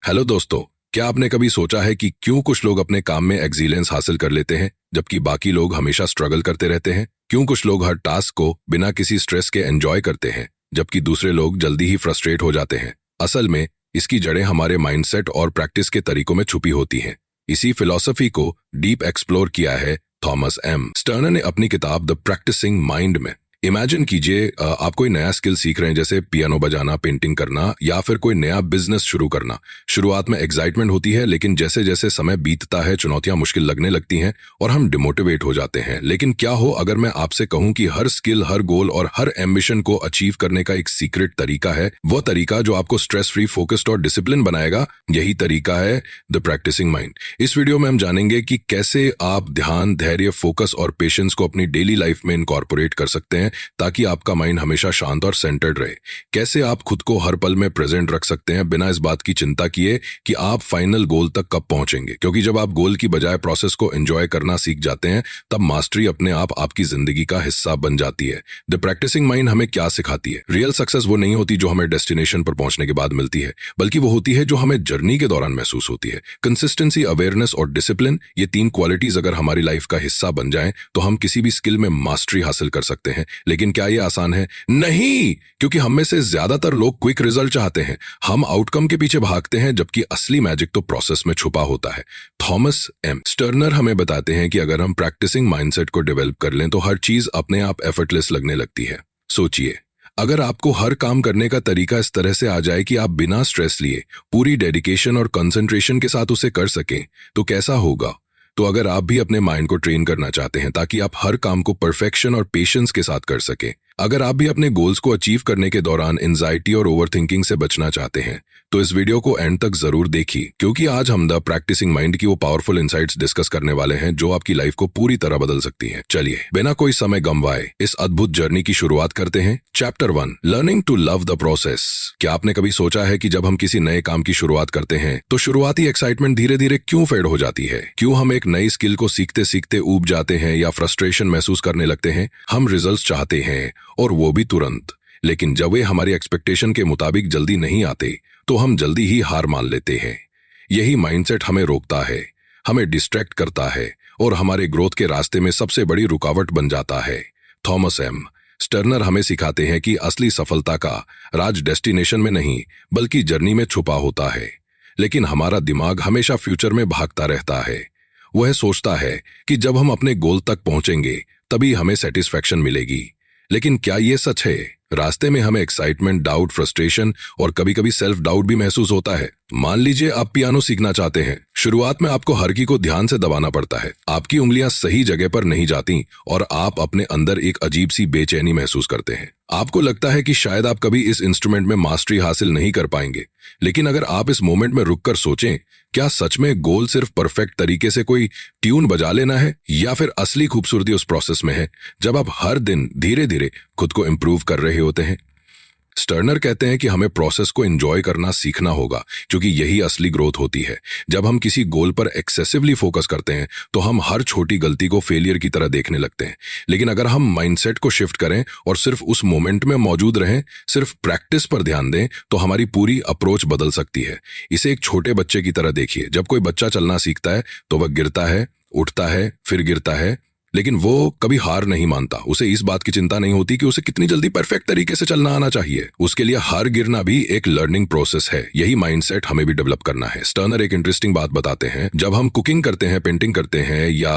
Hello दोस्तों। क्या आपने कभी सोचा है कि क्यों कुछ लोग अपने काम में एक्सीलेंस हासिल कर लेते हैं जबकि बाकी लोग हमेशा स्ट्रगल करते रहते हैं? क्यों कुछ लोग हर टास्क को बिना किसी स्ट्रेस के एंजॉय करते हैं जबकि दूसरे लोग जल्दी ही फ्रस्ट्रेट हो जाते हैं? असल में इसकी जड़ें हमारे माइंडसेट और प्रैक्टिस के तरीकों में छुपी होती हैं। इसी फिलॉसफी को डीप एक्सप्लोर किया है थॉमस एम स्टर्नर ने अपनी किताब द प्रैक्टिसिंग माइंड में। इमेजिन कीजिए आप कोई नया स्किल सीख रहे हैं, जैसे पियानो बजाना, पेंटिंग करना या फिर कोई नया बिजनेस शुरू करना। शुरुआत में एक्साइटमेंट होती है, लेकिन जैसे जैसे समय बीतता है चुनौतियां मुश्किल लगने लगती हैं और हम डिमोटिवेट हो जाते हैं। लेकिन क्या हो अगर मैं आपसे कहूं कि हर स्किल, हर गोल और हर एम्बिशन को अचीव करने का एक सीक्रेट तरीका है, वो तरीका जो आपको स्ट्रेस फ्री, फोकस्ड और डिसिप्लिन बनाएगा। यही तरीका है द प्रैक्टिसिंग माइंड। इस वीडियो में हम जानेंगे कि कैसे आप ध्यान, धैर्य, फोकस और पेशेंस को अपनी डेली लाइफ में इनकॉर्पोरेट कर सकते हैं ताकि आपका माइंड हमेशा शांत और सेंटर्ड रहे। कैसे आप खुद को हर पल में प्रेजेंट रख सकते हैं बिना इस बात की चिंता किए कि आप फाइनल गोल तक कब पहुंचेंगे, क्योंकि जब आप गोल की बजाय प्रोसेस को एंजॉय करना सीख जाते हैं तब मास्टरी अपने आप आपकी जिंदगी का हिस्सा बन जाती है। द प्रैक्टिसिंग माइंड हमें क्या सिखाती है? रियल सक्सेस वो नहीं होती जो हमें डेस्टिनेशन पर पहुंचने के बाद मिलती है, बल्कि वो होती है जो हमें जर्नी के दौरान महसूस होती है। कंसिस्टेंसी, अवेयरनेस और डिसिप्लिन, ये तीन क्वालिटीज अगर हमारी लाइफ का हिस्सा बन जाएं तो हम किसी भी स्किल में मास्टरी हासिल कर सकते हैं। लेकिन क्या ये आसान है? नहीं, क्योंकि हम में से ज्यादातर लोग क्विक रिजल्ट चाहते हैं। हम आउटकम के पीछे भागते हैं, जबकि असली मैजिक तो प्रोसेस में छुपा होता है। थॉमस एम स्टर्नर हमें बताते हैं कि अगर हम प्रैक्टिसिंग माइंडसेट को डेवलप कर लें तो हर चीज अपने आप एफर्टलेस लगने लगती है। सोचिए, अगर आपको हर काम करने का तरीका इस तरह से आ जाए कि आप बिना स्ट्रेस लिए पूरी डेडिकेशन और कंसंट्रेशन के साथ उसे कर सकें तो कैसा होगा? तो अगर आप भी अपने माइंड को ट्रेन करना चाहते हैं ताकि आप हर काम को परफेक्शन और पेशेंस के साथ कर सकें, अगर आप भी अपने गोल्स को अचीव करने के दौरान एंजाइटी और ओवरथिंकिंग से बचना चाहते हैं, तो इस वीडियो को एंड तक जरूर देखिए, क्योंकि आज हम द प्रैक्टिसिंग माइंड की वो पावरफुल इनसाइट्स डिस्कस करने वाले हैं जो आपकी लाइफ को पूरी तरह बदल सकती हैं। चलिए बिना कोई समय गंवाए इस अद्भुत जर्नी की शुरुआत करते हैं। Chapter 1, learning to love the process. क्या आपने कभी सोचा है कि जब हम किसी नए काम की शुरुआत करते हैं तो शुरुआती एक्साइटमेंट धीरे धीरे क्यों फेड हो जाती है? क्यों हम एक नई स्किल को सीखते सीखते ऊब जाते हैं या फ्रस्ट्रेशन महसूस करने लगते हैं? हम रिजल्ट्स चाहते हैं और वो भी तुरंत, लेकिन जब वे हमारी एक्सपेक्टेशन के मुताबिक जल्दी नहीं आते तो हम जल्दी ही हार मान लेते हैं। यही माइंडसेट हमें रोकता है, हमें डिस्ट्रैक्ट करता है और हमारे ग्रोथ के रास्ते में सबसे बड़ी रुकावट बन जाता है। थॉमस एम स्टर्नर हमें सिखाते हैं कि असली सफलता का राज डेस्टिनेशन में नहीं बल्कि जर्नी में छुपा होता है। लेकिन हमारा दिमाग हमेशा फ्यूचर में भागता रहता है। वह सोचता है कि जब हम अपने गोल तक पहुंचेंगे तभी हमें सेटिस्फैक्शन मिलेगी। लेकिन क्या ये सच है? रास्ते में हमें एक्साइटमेंट, डाउट, फ्रस्ट्रेशन और कभी कभी सेल्फ डाउट भी महसूस होता है। मान लीजिए आप पियानो सीखना चाहते हैं। शुरुआत में आपको हर की को ध्यान से दबाना पड़ता है, आपकी उंगलियां सही जगह पर नहीं जाती और आप अपने अंदर एक अजीब सी बेचैनी महसूस करते हैं। आपको लगता है कि शायद आप कभी इस इंस्ट्रूमेंट में मास्टरी हासिल नहीं कर पाएंगे। लेकिन अगर आप इस मोमेंट में रुककर सोचें, क्या सच में गोल सिर्फ परफेक्ट तरीके से कोई ट्यून बजा लेना है, या फिर असली खूबसूरती उस प्रोसेस में है जब आप हर दिन धीरे धीरे खुद को इंप्रूव कर रहे होते हैं? स्टर्नर कहते हैं कि हमें प्रोसेस को एंजॉय करना सीखना होगा, क्योंकि यही असली ग्रोथ होती है। जब हम किसी गोल पर एक्सेसिवली फोकस करते हैं तो हम हर छोटी गलती को फेलियर की तरह देखने लगते हैं। लेकिन अगर हम माइंडसेट को शिफ्ट करें और सिर्फ उस मोमेंट में मौजूद रहें, सिर्फ प्रैक्टिस पर ध्यान दें, तो हमारी पूरी अप्रोच बदल सकती है। इसे एक छोटे बच्चे की तरह देखिए। जब कोई बच्चा चलना सीखता है तो वह गिरता है, उठता है, फिर गिरता है, लेकिन वो कभी हार नहीं मानता। उसे इस बात की चिंता नहीं होती कि उसे कितनी जल्दी परफेक्ट तरीके से चलना आना चाहिए। उसके लिए हर गिरना भी एक लर्निंग प्रोसेस है। यही माइंडसेट हमें भी डेवलप करना है। स्टर्नर एक इंटरेस्टिंग बात बताते हैं। जब हम कुकिंग करते हैं, पेंटिंग करते हैं या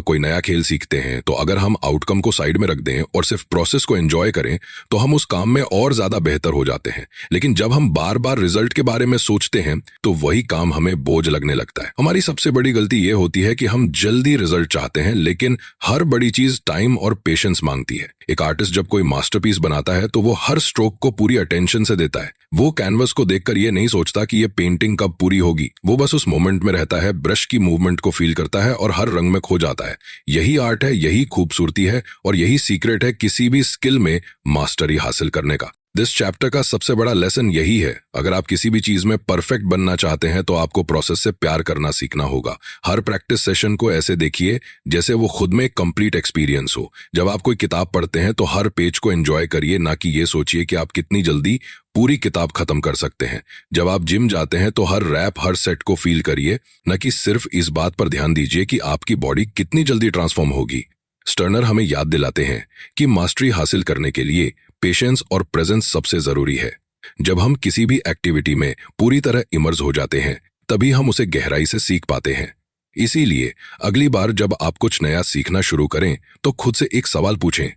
कोई नया खेल सीखते हैं, तो अगर हम आउटकम को साइड में रख दें और सिर्फ प्रोसेस को एंजॉय करें तो हम उस काम में और ज्यादा बेहतर हो जाते हैं। लेकिन जब हम बार बार रिजल्ट के बारे में सोचते हैं तो वही काम हमें बोझ लगने लगता है। हमारी सबसे बड़ी गलती यह होती है कि हम जल्दी रिजल्ट चाहते हैं, लेकिन हर बड़ी चीज टाइम और पेशेंस मांगती है। एक आर्टिस्ट जब कोई मास्टरपीस बनाता है तो वो हर स्ट्रोक को पूरी अटेंशन से देता है। वो कैनवस को देखकर ये नहीं सोचता कि ये पेंटिंग कब पूरी होगी। वो बस उस मोमेंट में रहता है, ब्रश की मूवमेंट को फील करता है और हर रंग में खो जाता है। यही आर्ट है, यही खूबसूरती है और यही सीक्रेट है किसी भी स्किल में मास्टरी हासिल करने का। दिस चैप्टर का सबसे बड़ा लेसन यही है, अगर आप किसी भी चीज में परफेक्ट बनना चाहते हैं तो आपको प्रोसेस से प्यार करना सीखना होगा। हर प्रैक्टिस सेशन को ऐसे देखिए जैसे वो खुद में एक कंप्लीट एक्सपीरियंस हो। जब आप कोई किताब पढ़ते हैं तो हर पेज को एंजॉय करिए, ना कि ये सोचिए कि आप कितनी जल्दी पूरी किताब खत्म कर सकते हैं। जब आप जिम जाते हैं तो हर रैप, हर सेट को फील करिए, न कि सिर्फ इस बात पर ध्यान दीजिए कि आपकी बॉडी कितनी जल्दी ट्रांसफॉर्म होगी। स्टर्नर हमें याद दिलाते हैं कि मास्टरी हासिल करने के लिए पेशेंस और प्रेजेंस सबसे जरूरी है। जब हम किसी भी एक्टिविटी में पूरी तरह इमर्ज हो जाते हैं तभी हम उसे गहराई से सीख पाते हैं। इसीलिए अगली बार जब आप कुछ नया सीखना शुरू करें तो खुद से एक सवाल पूछें,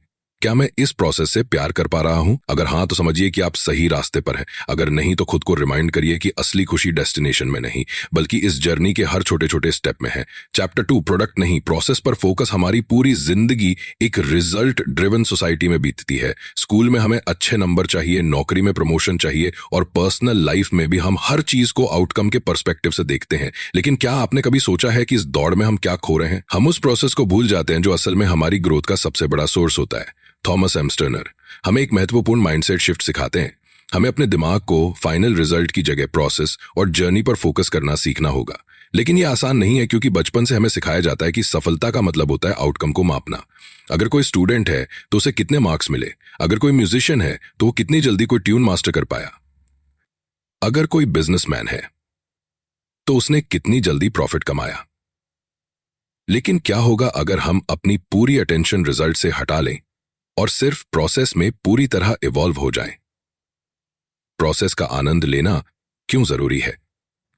क्या मैं इस प्रोसेस से प्यार कर पा रहा हूं? अगर हाँ तो समझिए कि आप सही रास्ते पर हैं। अगर नहीं तो खुद को रिमाइंड करिए कि असली खुशी डेस्टिनेशन में नहीं बल्कि इस जर्नी के हर छोटे छोटे स्टेप में है। चैप्टर 2 प्रोडक्ट नहीं प्रोसेस पर फोकस। हमारी पूरी जिंदगी एक रिजल्ट ड्रिवन सोसाइटी में बीतती है। स्कूल में हमें अच्छे नंबर चाहिए, नौकरी में प्रमोशन चाहिए और पर्सनल लाइफ में भी हम हर चीज को आउटकम के पर्सपेक्टिव से देखते हैं। लेकिन क्या आपने कभी सोचा है कि इस दौड़ में हम क्या खो रहे हैं? हम उस प्रोसेस को भूल जाते हैं जो असल में हमारी ग्रोथ का सबसे बड़ा सोर्स होता है। थॉमस एम स्टर्नर हमें एक महत्वपूर्ण माइंडसेट शिफ्ट सिखाते हैं। हमें अपने दिमाग को फाइनल रिजल्ट की जगह प्रोसेस और जर्नी पर फोकस करना सीखना होगा। लेकिन यह आसान नहीं है क्योंकि बचपन से हमें सिखाया जाता है कि सफलता का मतलब होता है आउटकम को मापना। अगर कोई स्टूडेंट है तो उसे कितने मार्क्स मिले, अगर कोई म्यूजिशियन है तो वो कितनी जल्दी कोई ट्यून मास्टर कर पाया, अगर कोई बिजनेसमैन है तो उसने कितनी जल्दी प्रॉफिट कमाया। लेकिन क्या होगा अगर हम अपनी पूरी अटेंशन रिजल्ट से हटा लें और सिर्फ प्रोसेस में पूरी तरह इवॉल्व हो जाएं? प्रोसेस का आनंद लेना क्यों जरूरी है?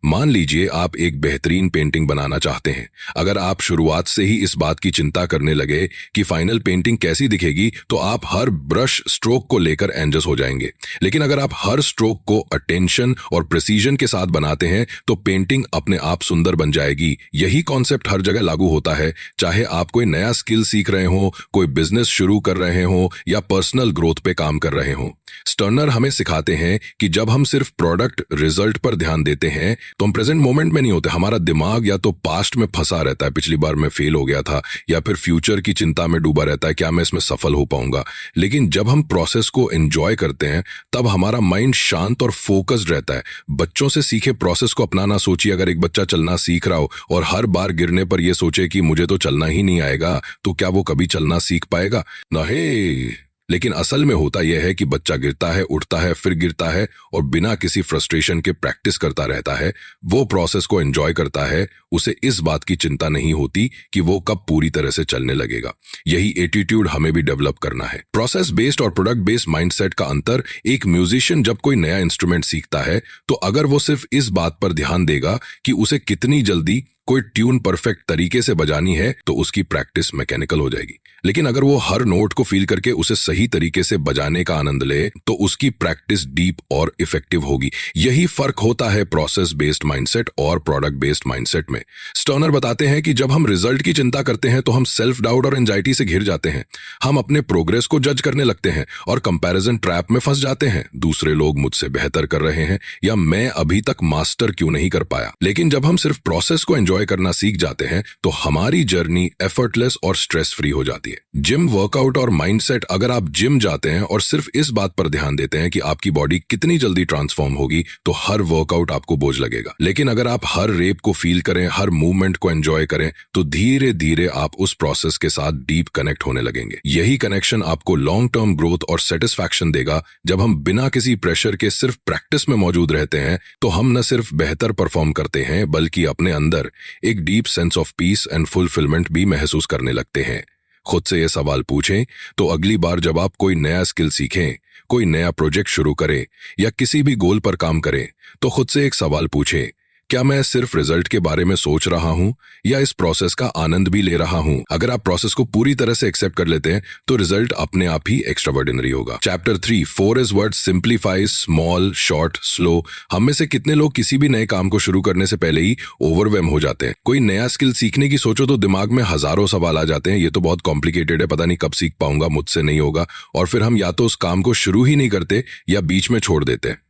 मान लीजिए आप एक बेहतरीन पेंटिंग बनाना चाहते हैं। अगर आप शुरुआत से ही इस बात की चिंता करने लगे कि फाइनल पेंटिंग कैसी दिखेगी तो आप हर ब्रश स्ट्रोक को लेकर एंजस हो जाएंगे। लेकिन अगर आप हर स्ट्रोक को अटेंशन और प्रिसीजन के साथ बनाते हैं तो पेंटिंग अपने आप सुंदर बन जाएगी। यही कॉन्सेप्ट हर जगह लागू होता है, चाहे आप कोई नया स्किल सीख रहे हो, कोई बिजनेस शुरू कर रहे हो या पर्सनल ग्रोथ पे काम कर रहे हो। स्टर्नर हमें सिखाते हैं कि जब हम सिर्फ प्रोडक्ट रिजल्ट पर ध्यान देते हैं तो हम प्रेजेंट मोमेंट में नहीं होते। हमारा दिमाग या तो पास्ट में फंसा रहता है, पिछली बार मैं फेल हो गया था, या फिर फ्यूचर की चिंता में डूबा रहता है, क्या मैं इसमें सफल हो पाऊंगा। लेकिन जब हम प्रोसेस को एंजॉय करते हैं तब हमारा माइंड शांत और फोकस्ड रहता है। बच्चों से सीखे प्रोसेस को अपनाना। सोचिए अगर एक बच्चा चलना सीख रहा हो और हर बार गिरने पर यह सोचे कि मुझे तो चलना ही नहीं आएगा, तो क्या वो कभी चलना सीख पाएगा? नहीं। लेकिन असल में होता यह है कि बच्चा गिरता है, उठता है, फिर गिरता है और बिना किसी फ्रस्ट्रेशन के प्रैक्टिस करता रहता है। वो प्रोसेस को एंजॉय करता है, उसे इस बात की चिंता नहीं होती कि वो कब पूरी तरह से चलने लगेगा। यही एटीट्यूड हमें भी डेवलप करना है। प्रोसेस बेस्ड और प्रोडक्ट बेस्ड माइंडसेट का अंतर। एक म्यूजिशियन जब कोई नया इंस्ट्रूमेंट सीखता है तो अगर वो सिर्फ इस बात पर ध्यान देगा कि उसे कितनी जल्दी कोई ट्यून परफेक्ट तरीके से बजानी है तो उसकी प्रैक्टिस मैकेनिकल हो जाएगी। लेकिन अगर वो हर नोट को फील करके उसे सही तरीके से बजाने का आनंद ले तो उसकी प्रैक्टिस डीप और इफेक्टिव होगी। यही फर्क होता है प्रोसेस बेस्ड माइंडसेट और प्रोडक्ट बेस्ड माइंडसेट में। स्टर्नर बताते हैं कि जब हम रिजल्ट की चिंता करते हैं तो हम सेल्फ डाउट और एंजाइटी से घिर जाते हैं। हम अपने प्रोग्रेस को जज करने लगते हैं और कंपैरिजन ट्रैप में फंस जाते हैं। दूसरे लोग मुझसे बेहतर कर रहे हैं या मैं अभी तक मास्टर क्यों नहीं कर पाया। लेकिन जब हम सिर्फ प्रोसेस को एंजॉय करना सीख जाते हैं तो हमारी जर्नी एफर्टलेस और स्ट्रेस फ्री हो जाती है। जिम, वर्कआउट और माइंडसेट। अगर आप जिम जाते हैं और सिर्फ इस बात पर ध्यान देते हैं कि आपकी बॉडी कितनी जल्दी ट्रांसफॉर्म होगी तो हर वर्कआउट आपको बोझ लगेगा। लेकिन अगर आप हर रेप को फील करें, हर मूवमेंट को एंजॉय करें तो धीरे धीरे आप उस प्रोसेस के साथ डीप कनेक्ट होने लगेंगे। यही कनेक्शन आपको लॉन्ग टर्म ग्रोथ और सेटिस्फैक्शन देगा। जब हम बिना किसी प्रेशर के सिर्फ प्रैक्टिस में मौजूद रहते हैं तो हम न सिर्फ बेहतर परफॉर्म करते हैं बल्कि अपने अंदर एक deep sense of peace and fulfilment भी महसूस करने लगते हैं। खुद से ये सवाल पूछें तो अगली बार जब आप कोई नया स्किल सीखें, कोई नया प्रोजेक्ट शुरू करें या किसी भी गोल पर काम करें तो खुद से एक सवाल पूछें, क्या मैं सिर्फ रिजल्ट के बारे में सोच रहा हूं या इस प्रोसेस का आनंद भी ले रहा हूं? अगर आप प्रोसेस को पूरी तरह से एक्सेप्ट कर लेते हैं तो रिजल्ट अपने आप ही एक्स्ट्राऑर्डिनरी होगा। Chapter 3 4 is word simplify, small, short, slow. हम में से कितने लोग किसी भी नए काम को शुरू करने से पहले ही ओवरवेम हो जाते हैं? कोई नया स्किल सीखने की सोचो तो दिमाग में हजारों सवाल आ जाते हैं। ये तो बहुत कॉम्प्लिकेटेड है, पता नहीं कब सीख पाऊंगा, मुझसे नहीं होगा। और फिर हम या तो उस काम को शुरू ही नहीं करते या बीच में छोड़ देते हैं।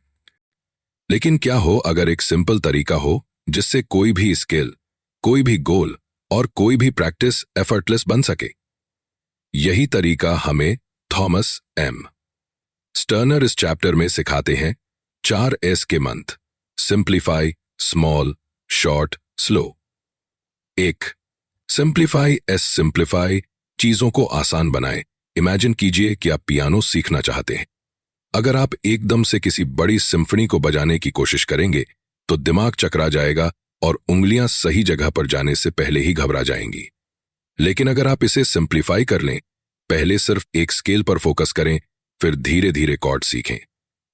लेकिन क्या हो अगर एक सिंपल तरीका हो जिससे कोई भी स्किल, कोई भी गोल और कोई भी प्रैक्टिस एफर्टलेस बन सके? यही तरीका हमें थॉमस एम स्टर्नर इस चैप्टर में सिखाते हैं 4S के मंत्र: simplify, small, short, slow. 1. Simplify S simplify, चीजों को आसान बनाएं। इमेजिन कीजिए कि आप पियानो सीखना चाहते हैं। अगर आप एकदम से किसी बड़ी सिम्फनी को बजाने की कोशिश करेंगे तो दिमाग चकरा जाएगा और उंगलियां सही जगह पर जाने से पहले ही घबरा जाएंगी। लेकिन अगर आप इसे सिंप्लीफाई कर लें, पहले सिर्फ एक स्केल पर फोकस करें, फिर धीरे धीरे कॉर्ड सीखें,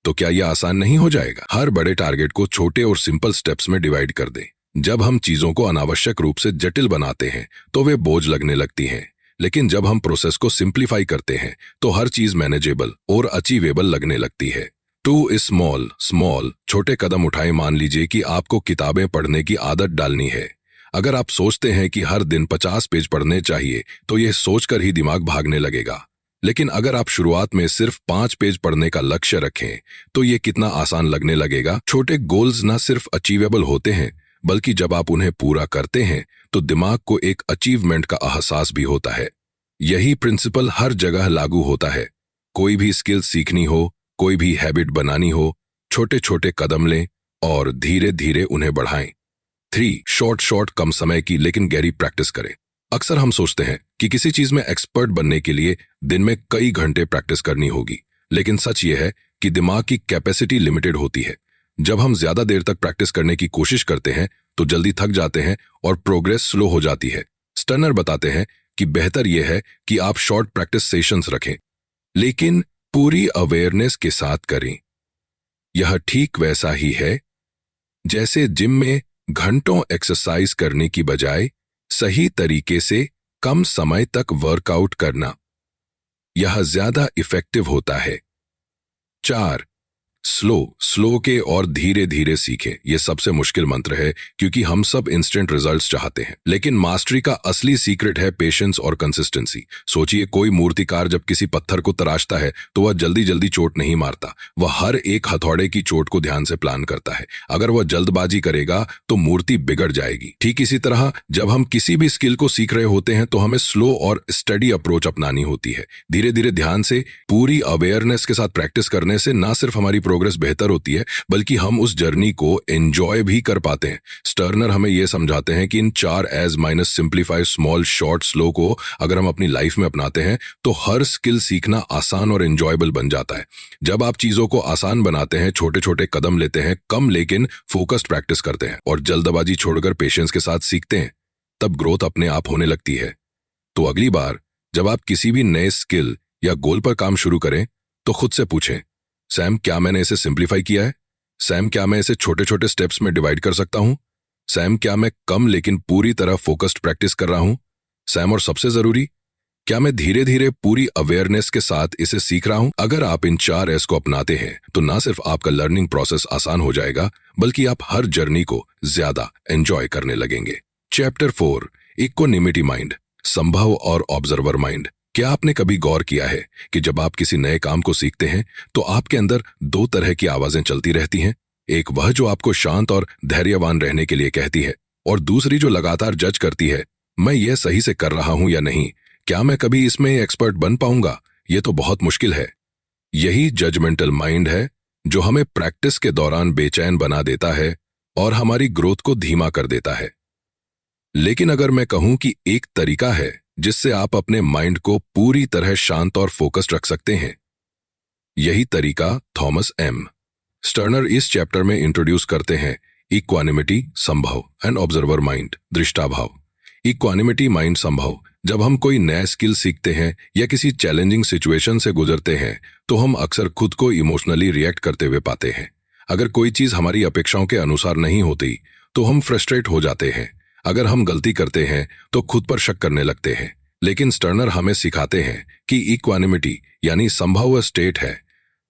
तो क्या यह आसान नहीं हो जाएगा? हर बड़े टारगेट को छोटे और सिंपल स्टेप्स में डिवाइड कर दें। जब हम चीजों को अनावश्यक रूप से जटिल बनाते हैं तो वे बोझ लगने लगती हैं, लेकिन जब हम प्रोसेस को सिंप्लीफाई करते हैं तो हर चीज मैनेजेबल और अचीवेबल लगने लगती है। 2 इज स्मॉल, स्मॉल, छोटे कदम उठाएं। मान लीजिए कि आपको किताबें पढ़ने की आदत डालनी है। अगर आप सोचते हैं कि हर दिन 50 पेज पढ़ने चाहिए तो यह सोचकर ही दिमाग भागने लगेगा। लेकिन अगर आप शुरुआत में सिर्फ 5 पेज पढ़ने का लक्ष्य रखें तो यह कितना आसान लगने लगेगा। छोटे गोल्स ना सिर्फ अचीवेबल होते हैं, बल्कि जब आप उन्हें पूरा करते हैं तो दिमाग को एक अचीवमेंट का एहसास भी होता है। यही प्रिंसिपल हर जगह लागू होता है। कोई भी स्किल सीखनी हो, कोई भी हैबिट बनानी हो, छोटे छोटे कदम लें और धीरे धीरे उन्हें बढ़ाएं। 3. शॉर्ट शॉर्ट, कम समय की लेकिन गहरी प्रैक्टिस करें। अक्सर हम सोचते हैं कि किसी चीज में एक्सपर्ट बनने के लिए दिन में कई घंटे प्रैक्टिस करनी होगी, लेकिन सच यह है कि दिमाग की कैपेसिटी लिमिटेड होती है। जब हम ज्यादा देर तक प्रैक्टिस करने की कोशिश करते हैं तो जल्दी थक जाते हैं और प्रोग्रेस स्लो हो जाती है। स्टर्नर बताते हैं कि बेहतर यह है कि आप शॉर्ट प्रैक्टिस सेशंस रखें, लेकिन पूरी अवेयरनेस के साथ करें। यह ठीक वैसा ही है जैसे जिम में घंटों एक्सरसाइज करने की बजाय सही तरीके से कम समय तक वर्कआउट करना। यह ज्यादा इफेक्टिव होता है। 4. स्लो के और धीरे धीरे सीखें। यह सबसे मुश्किल मंत्र है क्योंकि हम सब इंस्टेंट रिजल्ट्स चाहते हैं, लेकिन मास्टरी का असली सीक्रेट है पेशेंस और कंसिस्टेंसी। सोचिए, कोई मूर्तिकार जब किसी पत्थर को तराशता है तो वह जल्दी जल्दी चोट नहीं मारता, वह हर एक हथौड़े की चोट को ध्यान से प्लान करता है। अगर वह जल्दबाजी करेगा तो मूर्ति बिगड़ जाएगी। ठीक इसी तरह जब हम किसी भी स्किल को सीख रहे होते हैं तो हमें स्लो और स्टडी अप्रोच अपनानी होती है। धीरे धीरे, ध्यान से, पूरी अवेयरनेस के साथ प्रैक्टिस करने से न सिर्फ हमारी प्रोग्रेस बेहतर होती है, बल्कि हम उस जर्नी को एंजॉय भी कर पाते हैं। स्टर्नर हमें यह समझाते हैं कि इन 4 एज minus simplify, small, short, slow को अगर हम अपनी लाइफ में अपनाते हैं तो हर स्किल सीखना आसान और एंजॉयबल बन जाता है। जब आप चीजों को आसान बनाते हैं, छोटे छोटे कदम लेते हैं, कम लेकिन फोकस्ड प्रैक्टिस करते हैं और जल्दबाजी छोड़कर पेशेंस के साथ सीखते हैं, तब ग्रोथ अपने आप होने लगती है। तो अगली बार जब आप किसी भी नए स्किल या गोल पर काम शुरू करें तो खुद से पूछें, सैम, क्या मैंने इसे सिंप्लीफाई किया है? सैम, क्या मैं इसे छोटे छोटे स्टेप्स में डिवाइड कर सकता हूं? सैम, क्या मैं कम लेकिन पूरी तरह फोकस्ड प्रैक्टिस कर रहा हूं? सैम, और सबसे जरूरी, क्या मैं धीरे धीरे पूरी अवेयरनेस के साथ इसे सीख रहा हूं? अगर आप इन 4 एस को अपनाते हैं तो ना सिर्फ आपका लर्निंग प्रोसेस आसान हो जाएगा, बल्कि आप हर जर्नी को ज्यादा एंजॉय करने लगेंगे। चैप्टर 4, इक्वानिमिटी माइंड, संभव और ऑब्जर्वर माइंड। क्या आपने कभी गौर किया है कि जब आप किसी नए काम को सीखते हैं तो आपके अंदर 2 तरह की आवाजें चलती रहती हैं? एक वह जो आपको शांत और धैर्यवान रहने के लिए कहती है, और दूसरी जो लगातार जज करती है, मैं यह सही से कर रहा हूं या नहीं, क्या मैं कभी इसमें एक्सपर्ट बन पाऊंगा, यह तो बहुत मुश्किल है। यही जजमेंटल माइंड है जो हमें प्रैक्टिस के दौरान बेचैन बना देता है और हमारी ग्रोथ को धीमा कर देता है। लेकिन अगर मैं कहूं कि एक तरीका है जिससे आप अपने माइंड को पूरी तरह शांत और फोकस्ड रख सकते हैं, यही तरीका थॉमस एम स्टर्नर इस चैप्टर में इंट्रोड्यूस करते हैं। इक्वानिमिटी, संभव, एंड ऑब्जर्वर माइंड, दृष्टाभाव। इक्वानिमिटी माइंड, संभव। जब हम कोई नया स्किल सीखते हैं या किसी चैलेंजिंग सिचुएशन से गुजरते हैं तो हम अक्सर खुद को इमोशनली रिएक्ट करते हुए पाते हैं। अगर कोई चीज हमारी अपेक्षाओं के अनुसार नहीं होती तो हम फ्रस्ट्रेट हो जाते हैं। अगर हम गलती करते हैं तो खुद पर शक करने लगते हैं। लेकिन स्टर्नर हमें सिखाते हैं कि इक्वानिमिटी यानी संभव स्टेट है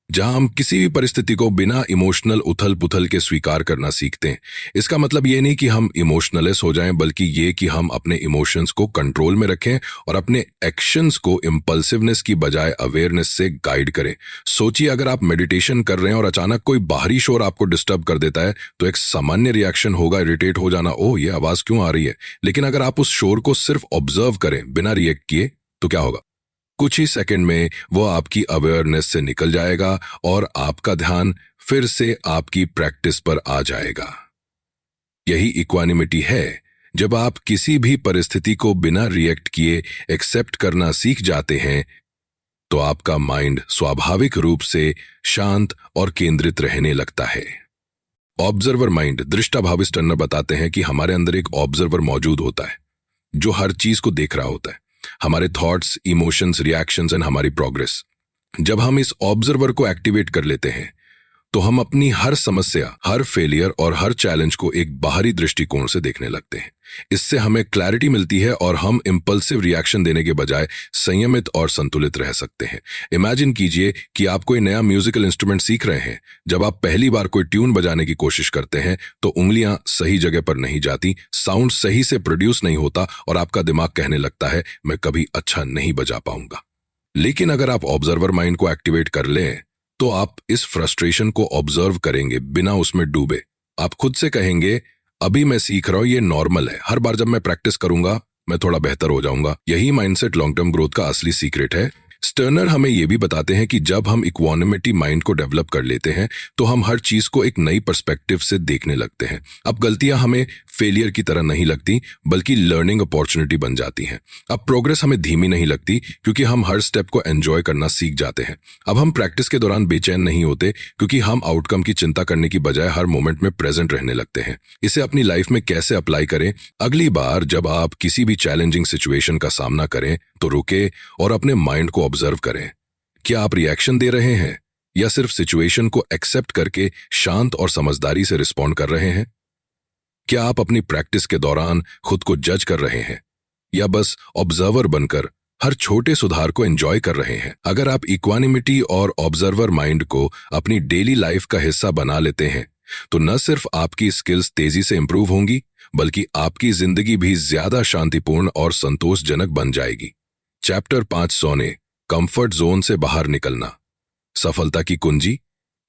जहां हम किसी भी परिस्थिति को बिना इमोशनल उथल पुथल के स्वीकार करना सीखते हैं। इसका मतलब ये नहीं कि हम इमोशनलेस हो जाएं, बल्कि ये कि हम अपने इमोशंस को कंट्रोल में रखें और अपने एक्शंस को इम्पल्सिवनेस की बजाय अवेयरनेस से गाइड करें। सोचिए, अगर आप मेडिटेशन कर रहे हैं और अचानक कोई बाहरी शोर आपको डिस्टर्ब कर देता है तो एक सामान्य रिएक्शन होगा इरिटेट हो जाना, ओह ये आवाज क्यों आ रही है। लेकिन अगर आप उस शोर को सिर्फ ऑब्जर्व करें बिना रिएक्ट किए तो क्या होगा? कुछ ही सेकंड में वो आपकी अवेयरनेस से निकल जाएगा और आपका ध्यान फिर से आपकी प्रैक्टिस पर आ जाएगा। यही इक्वानिमिटी है। जब आप किसी भी परिस्थिति को बिना रिएक्ट किए एक्सेप्ट करना सीख जाते हैं तो आपका माइंड स्वाभाविक रूप से शांत और केंद्रित रहने लगता है। ऑब्जर्वर माइंड, दृष्टाभावी स्टर्नर बताते हैं कि हमारे अंदर एक ऑब्जर्वर मौजूद होता है जो हर चीज को देख रहा होता है, हमारे थॉट्स, इमोशंस, रिएक्शंस एंड हमारी प्रोग्रेस। जब हम इस ऑब्जर्वर को एक्टिवेट कर लेते हैं तो हम अपनी हर समस्या, हर फेलियर और हर चैलेंज को एक बाहरी दृष्टिकोण से देखने लगते हैं। इससे हमें क्लैरिटी मिलती है और हम इंपल्सिव रिएक्शन देने के बजाय संयमित और संतुलित रह सकते हैं। इमेजिन कीजिए कि आप कोई नया म्यूजिकल इंस्ट्रूमेंट सीख रहे हैं। जब आप पहली बार कोई ट्यून बजाने की कोशिश करते हैं तो उंगलियां सही जगह पर नहीं जाती, साउंड सही से प्रोड्यूस नहीं होता और आपका दिमाग कहने लगता है मैं कभी अच्छा नहीं बजा पाऊंगा। लेकिन अगर आप ऑब्जर्वर माइंड को एक्टिवेट कर लें तो आप इस फ्रस्ट्रेशन को ऑब्जर्व करेंगे बिना उसमें डूबे। आप खुद से कहेंगे अभी मैं सीख रहा हूं, ये नॉर्मल है, हर बार जब मैं प्रैक्टिस करूंगा मैं थोड़ा बेहतर हो जाऊंगा। यही माइंडसेट लॉन्ग टर्म ग्रोथ का असली सीक्रेट है। स्टर्नर हमें यह भी बताते हैं कि जब हम इक्वानिमिटी माइंड को डेवलप कर लेते हैं तो हम हर चीज को एक नई पर्सपेक्टिव से देखने लगते हैं। अब गलतियां हमें फेलियर की तरह नहीं लगती बल्कि लर्निंग अपॉर्चुनिटी बन जाती हैं। अब प्रोग्रेस हमें धीमी नहीं लगती क्योंकि हम हर स्टेप को एंजॉय करना सीख जाते हैं। अब हम प्रैक्टिस के दौरान बेचैन नहीं होते क्योंकि हम आउटकम की चिंता करने की बजाय हर मोमेंट में प्रेजेंट रहने लगते हैं। इसे अपनी लाइफ में कैसे अप्लाई करें? अगली बार जब आप किसी भी चैलेंजिंग सिचुएशन का सामना करें तो रुके और अपने माइंड को ऑब्जर्व करें। क्या आप रिएक्शन दे रहे हैं या सिर्फ सिचुएशन को एक्सेप्ट करके शांत और समझदारी से रिस्पॉन्ड कर रहे हैं? क्या आप अपनी प्रैक्टिस के दौरान खुद को जज कर रहे हैं या बस ऑब्जर्वर बनकर हर छोटे सुधार को एंजॉय कर रहे हैं? अगर आप इक्वानिमिटी और ऑब्जर्वर माइंड को अपनी डेली लाइफ का हिस्सा बना लेते हैं तो न सिर्फ आपकी स्किल्स तेजी से इंप्रूव होंगी बल्कि आपकी जिंदगी भी ज्यादा शांतिपूर्ण और संतोषजनक बन जाएगी। चैप्टर 5 सोने, कंफर्ट जोन से बाहर निकलना, सफलता की कुंजी।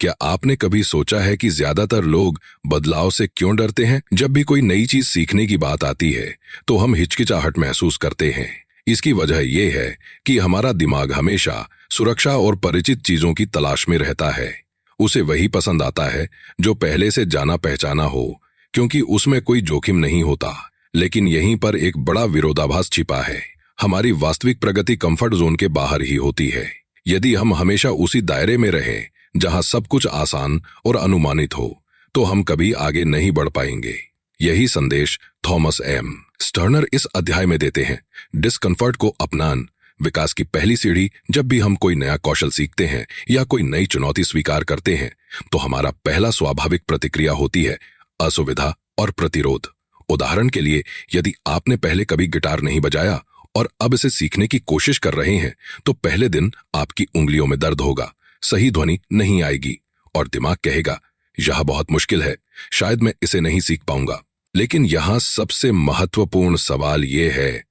क्या आपने कभी सोचा है कि ज्यादातर लोग बदलाव से क्यों डरते हैं? जब भी कोई नई चीज सीखने की बात आती है तो हम हिचकिचाहट महसूस करते हैं। इसकी वजह यह है कि हमारा दिमाग हमेशा सुरक्षा और परिचित चीजों की तलाश में रहता है। उसे वही पसंद आता है जो पहले से जाना पहचाना हो क्योंकि उसमें कोई जोखिम नहीं होता। लेकिन यहीं पर एक बड़ा विरोधाभास छिपा है। हमारी वास्तविक प्रगति कंफर्ट जोन के बाहर ही होती है। यदि हम हमेशा उसी दायरे में रहें जहां सब कुछ आसान और अनुमानित हो तो हम कभी आगे नहीं बढ़ पाएंगे। यही संदेश थॉमस एम स्टर्नर इस अध्याय में देते हैं। डिस्कंफर्ट को अपनान, विकास की पहली सीढ़ी। जब भी हम कोई नया कौशल सीखते हैं या कोई नई चुनौती स्वीकार करते हैं तो हमारा पहला स्वाभाविक प्रतिक्रिया होती है असुविधा और प्रतिरोध। उदाहरण के लिए, यदि आपने पहले कभी गिटार नहीं बजाया और अब इसे सीखने की कोशिश कर रहे हैं तो पहले दिन आपकी उंगलियों में दर्द होगा, सही ध्वनि नहीं आएगी और दिमाग कहेगा यह बहुत मुश्किल है, शायद मैं इसे नहीं सीख पाऊंगा। लेकिन यहां सबसे महत्वपूर्ण सवाल यह है,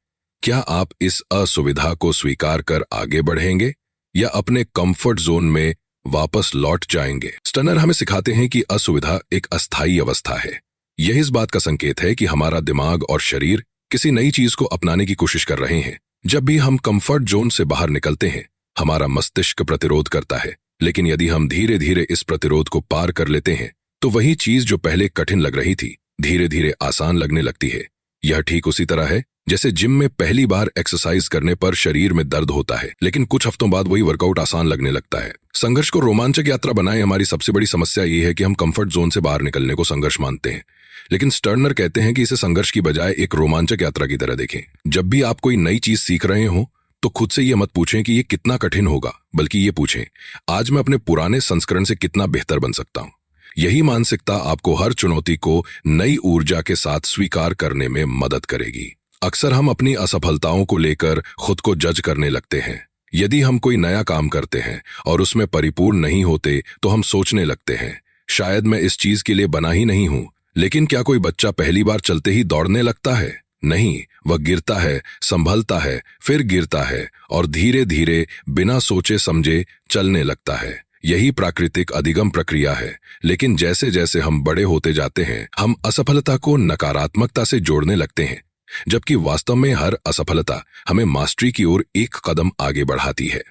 क्या आप इस असुविधा को स्वीकार कर आगे बढ़ेंगे या अपने कंफर्ट जोन में वापस लौट जाएंगे? स्टर्नर हमें सिखाते हैं कि असुविधा एक अस्थायी अवस्था है। यह इस बात का संकेत है कि हमारा दिमाग और शरीर किसी नई चीज को अपनाने की कोशिश कर रहे हैं। जब भी हम कंफर्ट जोन से बाहर निकलते हैं हमारा मस्तिष्क प्रतिरोध करता है, लेकिन यदि हम धीरे धीरे इस प्रतिरोध को पार कर लेते हैं तो वही चीज जो पहले कठिन लग रही थी धीरे धीरे आसान लगने लगती है। यह ठीक उसी तरह है जैसे जिम में पहली बार एक्सरसाइज करने पर शरीर में दर्द होता है लेकिन कुछ हफ्तों बाद वही वर्कआउट आसान लगने लगता है। संघर्ष को रोमांचक यात्रा बनाए हमारी सबसे बड़ी समस्या यह है कि हम कंफर्ट जोन से बाहर निकलने को संघर्ष मानते हैं, लेकिन स्टर्नर कहते हैं कि इसे संघर्ष की बजाय एक रोमांचक यात्रा की तरह देखें। जब भी आप कोई नई चीज सीख रहे हो तो खुद से यह मत पूछें कि यह कितना कठिन होगा, बल्कि ये पूछें आज मैं अपने पुराने संस्करण से कितना बेहतर बन सकता हूं। यही मानसिकता आपको हर चुनौती को नई ऊर्जा के साथ स्वीकार करने में मदद करेगी। अक्सर हम अपनी असफलताओं को लेकर खुद को जज करने लगते हैं। यदि हम कोई नया काम करते हैं और उसमें परिपूर्ण नहीं होते तो हम सोचने लगते हैं शायद मैं इस चीज के लिए बना ही नहीं हूं। लेकिन क्या कोई बच्चा पहली बार चलते ही दौड़ने लगता है? नहीं, वह गिरता है, संभलता है, फिर गिरता है और धीरे धीरे बिना सोचे समझे चलने लगता है। यही प्राकृतिक अधिगम प्रक्रिया है। लेकिन जैसे जैसे हम बड़े होते जाते हैं हम असफलता को नकारात्मकता से जोड़ने लगते हैं। जबकि वास्तव में हर असफलता हमें मास्टरी की ओर एक कदम आगे बढ़ाती है।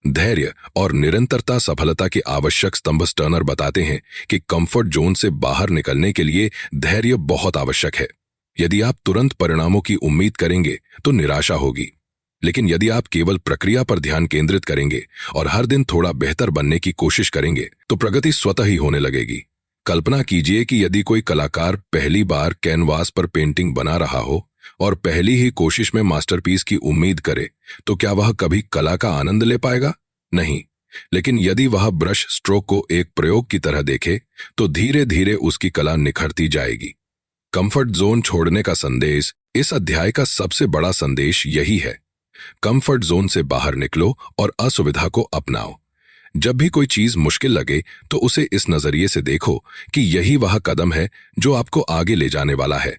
धैर्य और निरंतरता सफलता के आवश्यक स्तंभ। स्टर्नर बताते हैं कि कंफर्ट जोन से बाहर निकलने के लिए धैर्य बहुत आवश्यक है। यदि आप तुरंत परिणामों की उम्मीद करेंगे तो निराशा होगी, लेकिन यदि आप केवल प्रक्रिया पर ध्यान केंद्रित करेंगे और हर दिन थोड़ा बेहतर बनने की कोशिश करेंगे तो प्रगति स्वतः ही होने लगेगी। कल्पना कीजिए कि यदि कोई कलाकार पहली बार कैनवास पर पेंटिंग बना रहा हो और पहली ही कोशिश में मास्टरपीस की उम्मीद करे, तो क्या वह कभी कला का आनंद ले पाएगा? नहीं। लेकिन यदि वह ब्रश स्ट्रोक को एक प्रयोग की तरह देखे तो धीरे धीरे उसकी कला निखरती जाएगी। कंफर्ट जोन छोड़ने का संदेश। इस अध्याय का सबसे बड़ा संदेश यही है, कंफर्ट जोन से बाहर निकलो और असुविधा को अपनाओ। जब भी कोई चीज मुश्किल लगे तो उसे इस नजरिए से देखो कि यही वह कदम है जो आपको आगे ले जाने वाला है।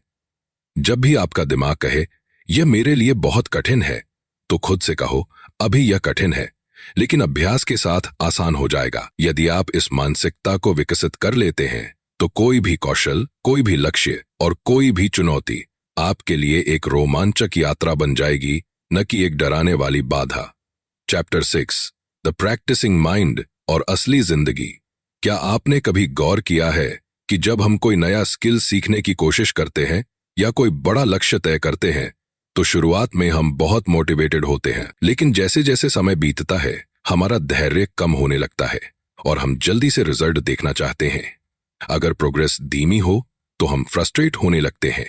जब भी आपका दिमाग कहे यह मेरे लिए बहुत कठिन है, तो खुद से कहो अभी यह कठिन है, लेकिन अभ्यास के साथ आसान हो जाएगा। यदि आप इस मानसिकता को विकसित कर लेते हैं तो कोई भी कौशल, कोई भी लक्ष्य और कोई भी चुनौती आपके लिए एक रोमांचक यात्रा बन जाएगी, न कि एक डराने वाली बाधा। चैप्टर 6, द प्रैक्टिसिंग माइंड और असली जिंदगी। क्या आपने कभी गौर किया है कि जब हम कोई नया स्किल सीखने की कोशिश करते हैं या कोई बड़ा लक्ष्य तय करते हैं तो शुरुआत में हम बहुत मोटिवेटेड होते हैं, लेकिन जैसे जैसे समय बीतता है हमारा धैर्य कम होने लगता है और हम जल्दी से रिजल्ट देखना चाहते हैं। अगर प्रोग्रेस धीमी हो तो हम फ्रस्ट्रेट होने लगते हैं।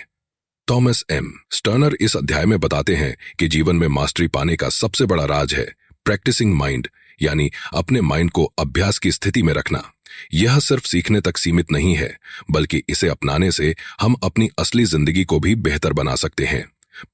थॉमस एम स्टर्नर इस अध्याय में बताते हैं कि जीवन में मास्टरी पाने का सबसे बड़ा राज है प्रैक्टिसिंग माइंड, यानी अपने माइंड को अभ्यास की स्थिति में रखना। यह सिर्फ सीखने तक सीमित नहीं है, बल्कि इसे अपनाने से हम अपनी असली जिंदगी को भी बेहतर बना सकते हैं।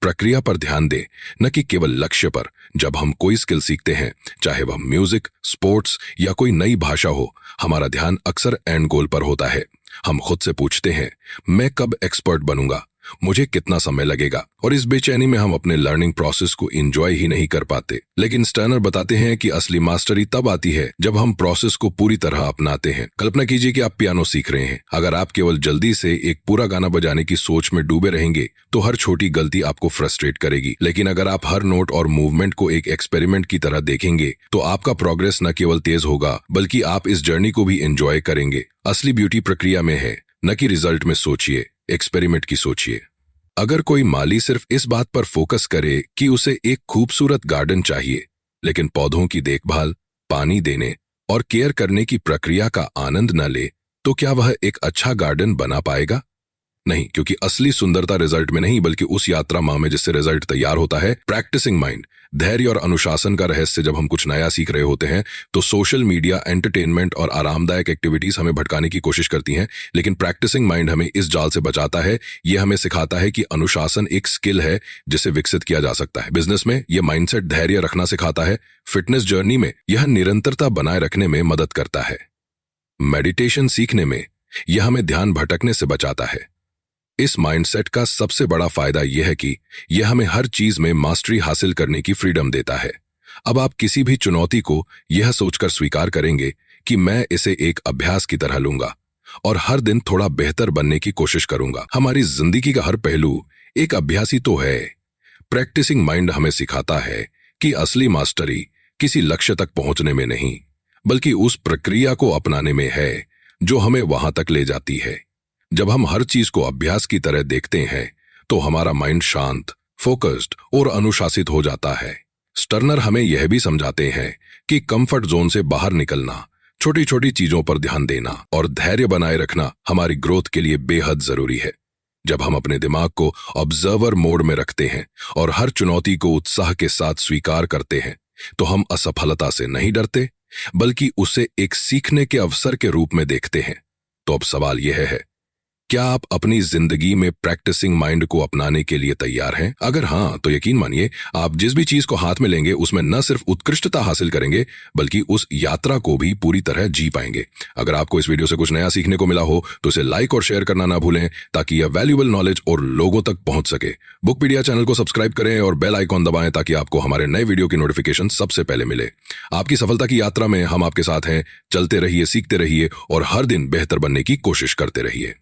प्रक्रिया पर ध्यान दें, न कि केवल लक्ष्य पर। जब हम कोई स्किल सीखते हैं, चाहे वह म्यूजिक, स्पोर्ट्स या कोई नई भाषा हो, हमारा ध्यान अक्सर एंड गोल पर होता है। हम खुद से पूछते हैं, मैं कब एक्सपर्ट बनूंगा, मुझे कितना समय लगेगा, और इस बेचैनी में हम अपने लर्निंग प्रोसेस को एंजॉय ही नहीं कर पाते। लेकिन स्टर्नर बताते हैं कि असली मास्टरी तब आती है जब हम प्रोसेस को पूरी तरह अपनाते हैं। कल्पना कीजिए कि आप पियानो सीख रहे हैं। अगर आप केवल जल्दी से एक पूरा गाना बजाने की सोच में डूबे रहेंगे तो हर छोटी गलती आपको फ्रस्ट्रेट करेगी। लेकिन अगर आप हर नोट और मूवमेंट को एक एक्सपेरिमेंट की तरह देखेंगे तो आपका प्रोग्रेस न केवल तेज होगा, बल्कि आप इस जर्नी को भी एंजॉय करेंगे। असली ब्यूटी प्रक्रिया में है, न कि रिजल्ट में। सोचिए, एक्सपेरिमेंट की सोचिए। अगर कोई माली सिर्फ इस बात पर फोकस करे कि उसे एक खूबसूरत गार्डन चाहिए, लेकिन पौधों की देखभाल, पानी देने और केयर करने की प्रक्रिया का आनंद न ले, तो क्या वह एक अच्छा गार्डन बना पाएगा? नहीं, क्योंकि असली सुंदरता रिजल्ट में नहीं, बल्कि उस यात्रा में जिससे रिजल्ट तैयार होता है। प्रैक्टिसिंग माइंड, धैर्य और अनुशासन का रहस्य। जब हम कुछ नया सीख रहे होते हैं तो सोशल मीडिया, एंटरटेनमेंट और आरामदायक एक्टिविटीज हमें भटकाने की कोशिश करती हैं, लेकिन प्रैक्टिसिंग माइंड हमें इस जाल से बचाता है। यह हमें सिखाता है कि अनुशासन एक स्किल है जिसे विकसित किया जा सकता है। बिजनेस में यह माइंडसेट धैर्य रखना सिखाता है। फिटनेस जर्नी में यह निरंतरता बनाए रखने में मदद करता है। मेडिटेशन सीखने में यह हमें ध्यान भटकने से बचाता है। इस माइंडसेट का सबसे बड़ा फायदा यह है कि यह हमें हर चीज में मास्टरी हासिल करने की फ्रीडम देता है। अब आप किसी भी चुनौती को यह सोचकर स्वीकार करेंगे कि मैं इसे एक अभ्यास की तरह लूंगा और हर दिन थोड़ा बेहतर बनने की कोशिश करूंगा। हमारी जिंदगी का हर पहलू एक अभ्यास ही तो है। प्रैक्टिसिंग माइंड हमें सिखाता है कि असली मास्टरी किसी लक्ष्य तक पहुंचने में नहीं, बल्कि उस प्रक्रिया को अपनाने में है जो हमें वहां तक ले जाती है। जब हम हर चीज को अभ्यास की तरह देखते हैं तो हमारा माइंड शांत, फोकस्ड और अनुशासित हो जाता है। स्टर्नर हमें यह भी समझाते हैं कि कंफर्ट जोन से बाहर निकलना, छोटी छोटी चीजों पर ध्यान देना और धैर्य बनाए रखना हमारी ग्रोथ के लिए बेहद जरूरी है। जब हम अपने दिमाग को ऑब्जर्वर मोड में रखते हैं और हर चुनौती को उत्साह के साथ स्वीकार करते हैं तो हम असफलता से नहीं डरते, बल्कि उसे एक सीखने के अवसर के रूप में देखते हैं। तो अब सवाल यह है, क्या आप अपनी जिंदगी में प्रैक्टिसिंग माइंड को अपनाने के लिए तैयार हैं? अगर हाँ, तो यकीन मानिए आप जिस भी चीज को हाथ में लेंगे उसमें न सिर्फ उत्कृष्टता हासिल करेंगे, बल्कि उस यात्रा को भी पूरी तरह जी पाएंगे। अगर आपको इस वीडियो से कुछ नया सीखने को मिला हो तो इसे लाइक और शेयर करना ना भूलें, ताकि यह वैल्यूएबल नॉलेज और लोगों तक पहुंच सके। बुकपीडिया चैनल को सब्सक्राइब करें और बेल आइकॉन दबाएं ताकि आपको हमारे नए वीडियो की नोटिफिकेशन सबसे पहले मिले। आपकी सफलता की यात्रा में हम आपके साथ हैं। चलते रहिए, सीखते रहिए और हर दिन बेहतर बनने की कोशिश करते रहिए।